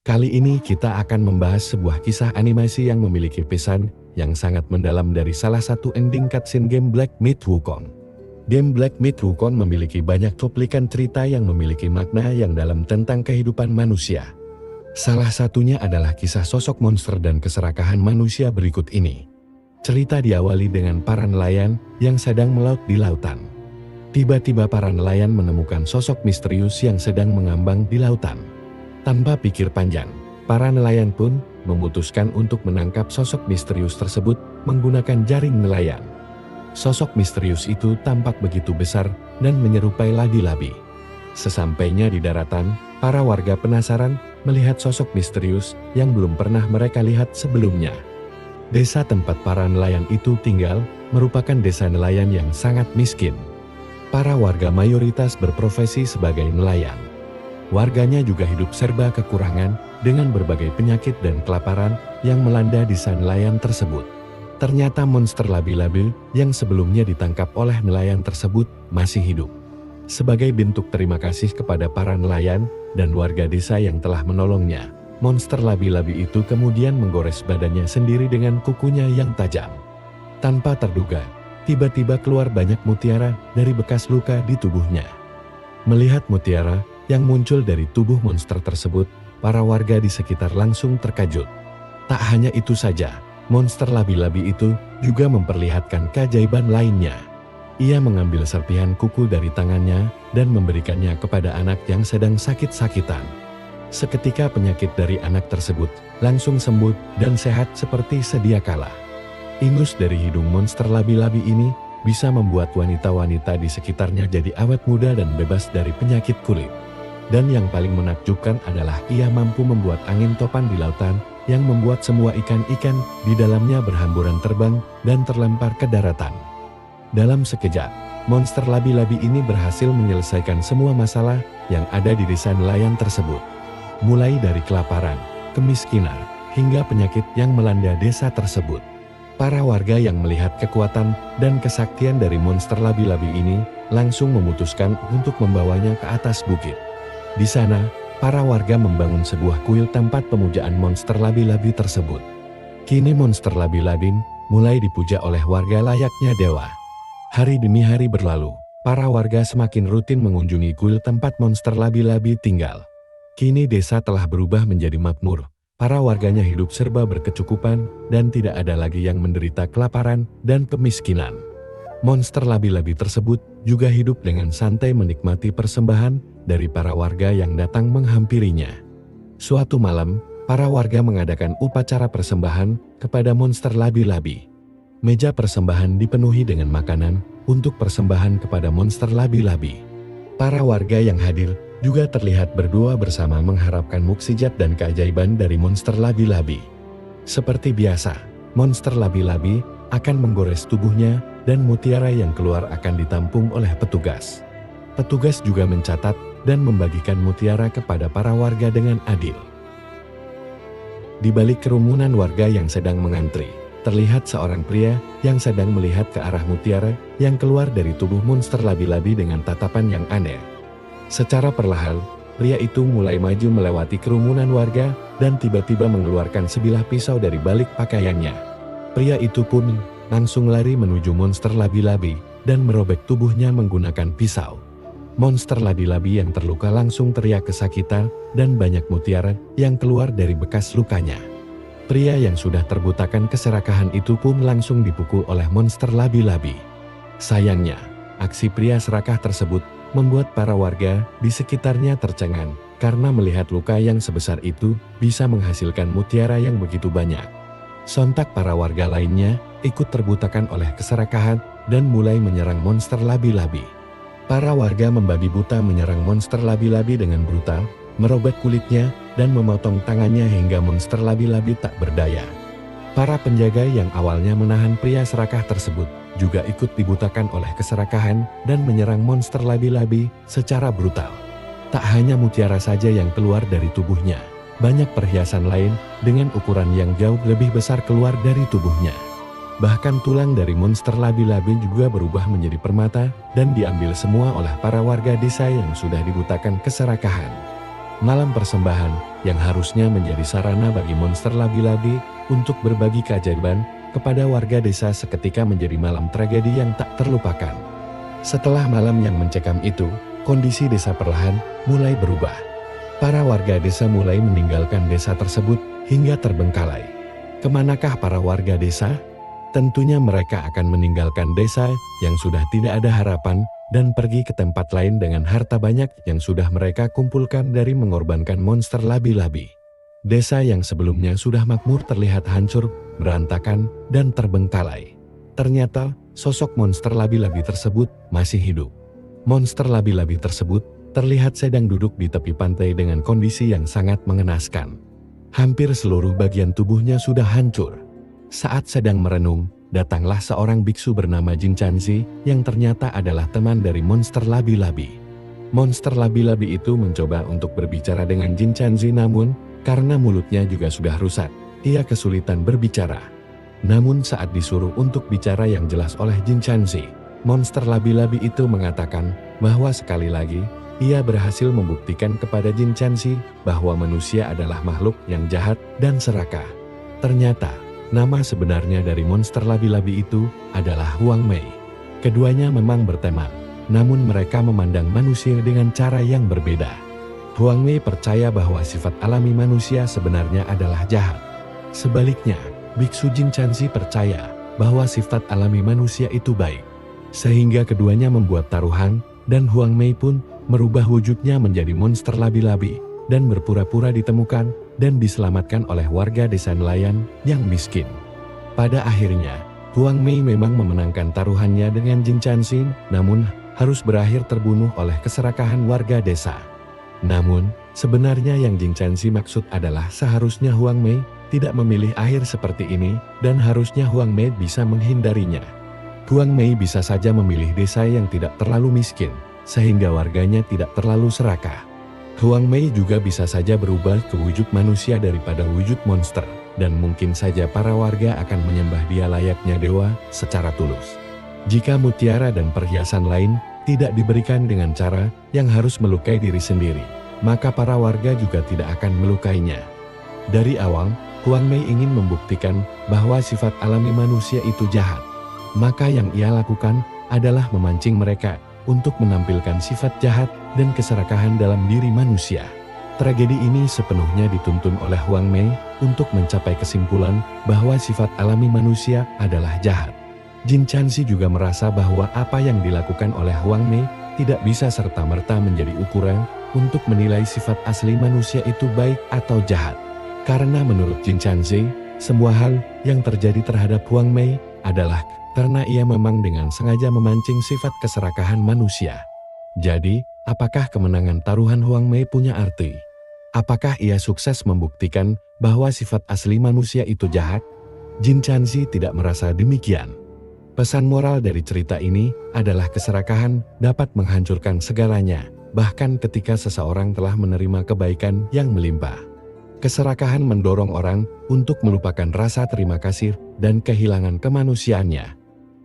Kali ini kita akan membahas sebuah kisah animasi yang memiliki pesan yang sangat mendalam dari salah satu ending cutscene game Black Myth Wukong. Game Black Myth Wukong memiliki banyak cuplikan cerita yang memiliki makna yang dalam tentang kehidupan manusia. Salah satunya adalah kisah sosok monster dan keserakahan manusia berikut ini. Cerita diawali dengan para nelayan yang sedang melaut di lautan. Tiba-tiba para nelayan menemukan sosok misterius yang sedang mengambang di lautan. Tanpa pikir panjang, para nelayan pun memutuskan untuk menangkap sosok misterius tersebut menggunakan jaring nelayan. Sosok misterius itu tampak begitu besar dan menyerupai labi-labi. Sesampainya di daratan, para warga penasaran melihat sosok misterius yang belum pernah mereka lihat sebelumnya. Desa tempat para nelayan itu tinggal merupakan desa nelayan yang sangat miskin. Para warga mayoritas berprofesi sebagai nelayan. Warganya juga hidup serba kekurangan dengan berbagai penyakit dan kelaparan yang melanda desa nelayan tersebut. Ternyata monster labi-labi yang sebelumnya ditangkap oleh nelayan tersebut masih hidup. Sebagai bentuk terima kasih kepada para nelayan dan warga desa yang telah menolongnya, monster labi-labi itu kemudian menggores badannya sendiri dengan kukunya yang tajam. Tanpa terduga, tiba-tiba keluar banyak mutiara dari bekas luka di tubuhnya. Melihat mutiara yang muncul dari tubuh monster tersebut, para warga di sekitar langsung terkejut. Tak hanya itu saja, monster labi-labi itu juga memperlihatkan keajaiban lainnya. Ia mengambil serpihan kuku dari tangannya dan memberikannya kepada anak yang sedang sakit-sakitan. Seketika penyakit dari anak tersebut langsung sembuh dan sehat seperti sedia kala. Ingus dari hidung monster labi-labi ini bisa membuat wanita-wanita di sekitarnya jadi awet muda dan bebas dari penyakit kulit. Dan yang paling menakjubkan adalah ia mampu membuat angin topan di lautan yang membuat semua ikan-ikan di dalamnya berhamburan terbang dan terlempar ke daratan. Dalam sekejap, monster labi-labi ini berhasil menyelesaikan semua masalah yang ada di desa nelayan tersebut. Mulai dari kelaparan, kemiskinan, hingga penyakit yang melanda desa tersebut. Para warga yang melihat kekuatan dan kesaktian dari monster labi-labi ini langsung memutuskan untuk membawanya ke atas bukit. Di sana, para warga membangun sebuah kuil tempat pemujaan monster labi-labi tersebut. Kini monster labi-labi mulai dipuja oleh warga layaknya dewa. Hari demi hari berlalu, para warga semakin rutin mengunjungi kuil tempat monster labi-labi tinggal. Kini desa telah berubah menjadi makmur. Para warganya hidup serba berkecukupan dan tidak ada lagi yang menderita kelaparan dan kemiskinan. Monster labi-labi tersebut juga hidup dengan santai menikmati persembahan dari para warga yang datang menghampirinya. Suatu malam, para warga mengadakan upacara persembahan kepada monster labi-labi. Meja persembahan dipenuhi dengan makanan untuk persembahan kepada monster labi-labi. Para warga yang hadir juga terlihat berdua bersama mengharapkan mukjizat dan keajaiban dari monster labi-labi. Seperti biasa, monster labi-labi akan menggores tubuhnya dan mutiara yang keluar akan ditampung oleh petugas. Petugas juga mencatat dan membagikan mutiara kepada para warga dengan adil. Di balik kerumunan warga yang sedang mengantri, terlihat seorang pria yang sedang melihat ke arah mutiara yang keluar dari tubuh monster labi-labi dengan tatapan yang aneh. Secara perlahan, pria itu mulai maju melewati kerumunan warga dan tiba-tiba mengeluarkan sebilah pisau dari balik pakaiannya. Pria itu pun langsung lari menuju monster labi-labi dan merobek tubuhnya menggunakan pisau. Monster labi-labi yang terluka langsung teriak kesakitan dan banyak mutiara yang keluar dari bekas lukanya. Pria yang sudah terbutakan keserakahan itu pun langsung dipukul oleh monster labi-labi. Sayangnya, aksi pria serakah tersebut membuat para warga di sekitarnya tercengang karena melihat luka yang sebesar itu bisa menghasilkan mutiara yang begitu banyak. Sontak para warga lainnya ikut terbutakan oleh keserakahan dan mulai menyerang monster labi-labi. Para warga membabi buta menyerang monster labi-labi dengan brutal, merobek kulitnya dan memotong tangannya hingga monster labi-labi tak berdaya. Para penjaga yang awalnya menahan pria serakah tersebut juga ikut dibutakan oleh keserakahan dan menyerang monster labi-labi secara brutal. Tak hanya mutiara saja yang keluar dari tubuhnya, banyak perhiasan lain dengan ukuran yang jauh lebih besar keluar dari tubuhnya. Bahkan tulang dari monster labi-labi juga berubah menjadi permata dan diambil semua oleh para warga desa yang sudah dibutakan keserakahan. Malam persembahan yang harusnya menjadi sarana bagi monster labi-labi untuk berbagi keajaiban kepada warga desa seketika menjadi malam tragedi yang tak terlupakan. Setelah malam yang mencekam itu, kondisi desa perlahan mulai berubah. Para warga desa mulai meninggalkan desa tersebut hingga terbengkalai. Kemanakah para warga desa? Tentunya mereka akan meninggalkan desa yang sudah tidak ada harapan dan pergi ke tempat lain dengan harta banyak yang sudah mereka kumpulkan dari mengorbankan monster labi-labi. Desa yang sebelumnya sudah makmur terlihat hancur, berantakan, dan terbengkalai. Ternyata, sosok monster labi-labi tersebut masih hidup. Monster labi-labi tersebut terlihat sedang duduk di tepi pantai dengan kondisi yang sangat mengenaskan. Hampir seluruh bagian tubuhnya sudah hancur. Saat sedang merenung, datanglah seorang biksu bernama Jin Chanzi yang ternyata adalah teman dari monster labi-labi. Monster labi-labi itu mencoba untuk berbicara dengan Jin Chanzi, namun karena mulutnya juga sudah rusak, ia kesulitan berbicara. Namun saat disuruh untuk bicara yang jelas oleh Jin Chanzi, monster labi-labi itu mengatakan bahwa sekali lagi ia berhasil membuktikan kepada Jin Chanzi bahwa manusia adalah makhluk yang jahat dan serakah. Ternyata nama sebenarnya dari monster labi-labi itu adalah Huang Mei. Keduanya memang berteman, namun mereka memandang manusia dengan cara yang berbeda. Huang Mei percaya bahwa sifat alami manusia sebenarnya adalah jahat. Sebaliknya, Biksu Jin Chanzi percaya bahwa sifat alami manusia itu baik. Sehingga keduanya membuat taruhan, dan Huang Mei pun merubah wujudnya menjadi monster labi-labi dan berpura-pura ditemukan dan diselamatkan oleh warga desa nelayan yang miskin. Pada akhirnya, Huang Mei memang memenangkan taruhannya dengan Jin Chanzi, namun harus berakhir terbunuh oleh keserakahan warga desa. Namun, sebenarnya yang Jin Chanzi maksud adalah seharusnya Huang Mei tidak memilih akhir seperti ini dan harusnya Huang Mei bisa menghindarinya. Huang Mei bisa saja memilih desa yang tidak terlalu miskin, sehingga warganya tidak terlalu serakah. Huang Mei juga bisa saja berubah ke wujud manusia daripada wujud monster, dan mungkin saja para warga akan menyembah dia layaknya dewa secara tulus. Jika mutiara dan perhiasan lain tidak diberikan dengan cara yang harus melukai diri sendiri, maka para warga juga tidak akan melukainya. Dari awal, Huang Mei ingin membuktikan bahwa sifat alami manusia itu jahat. Maka yang ia lakukan adalah memancing mereka untuk menampilkan sifat jahat dan keserakahan dalam diri manusia. Tragedi ini sepenuhnya dituntun oleh Huang Mei untuk mencapai kesimpulan bahwa sifat alami manusia adalah jahat. Jin Chanzi juga merasa bahwa apa yang dilakukan oleh Huang Mei tidak bisa serta-merta menjadi ukuran untuk menilai sifat asli manusia itu baik atau jahat. Karena menurut Jin Chanzi, semua hal yang terjadi terhadap Huang Mei adalah karena ia memang dengan sengaja memancing sifat keserakahan manusia. Jadi, apakah kemenangan taruhan Huang Mei punya arti? Apakah ia sukses membuktikan bahwa sifat asli manusia itu jahat? Jin Chanzi tidak merasa demikian. Pesan moral dari cerita ini adalah keserakahan dapat menghancurkan segalanya, bahkan ketika seseorang telah menerima kebaikan yang melimpah. Keserakahan mendorong orang untuk melupakan rasa terima kasih dan kehilangan kemanusiaannya.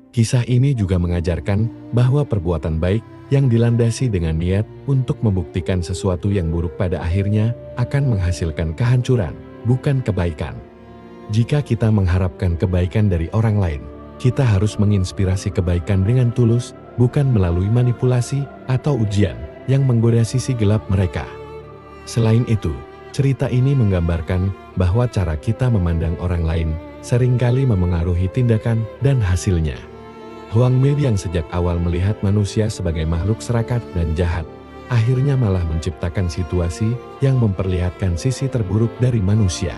Kisah ini juga mengajarkan bahwa perbuatan baik yang dilandasi dengan niat untuk membuktikan sesuatu yang buruk pada akhirnya akan menghasilkan kehancuran, bukan kebaikan. Jika kita mengharapkan kebaikan dari orang lain, kita harus menginspirasi kebaikan dengan tulus, bukan melalui manipulasi atau ujian yang menggoda sisi gelap mereka. Selain itu, cerita ini menggambarkan bahwa cara kita memandang orang lain seringkali memengaruhi tindakan dan hasilnya. Huang Mei yang sejak awal melihat manusia sebagai makhluk serakah dan jahat, akhirnya malah menciptakan situasi yang memperlihatkan sisi terburuk dari manusia.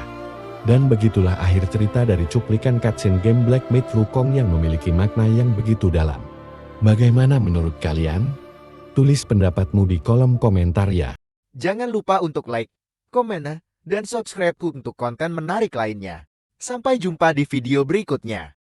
Dan begitulah akhir cerita dari cuplikan cutscene game Black Myth Wukong yang memiliki makna yang begitu dalam. Bagaimana menurut kalian? Tulis pendapatmu di kolom komentar ya. Jangan lupa untuk like, komen, dan subscribe untuk konten menarik lainnya. Sampai jumpa di video berikutnya.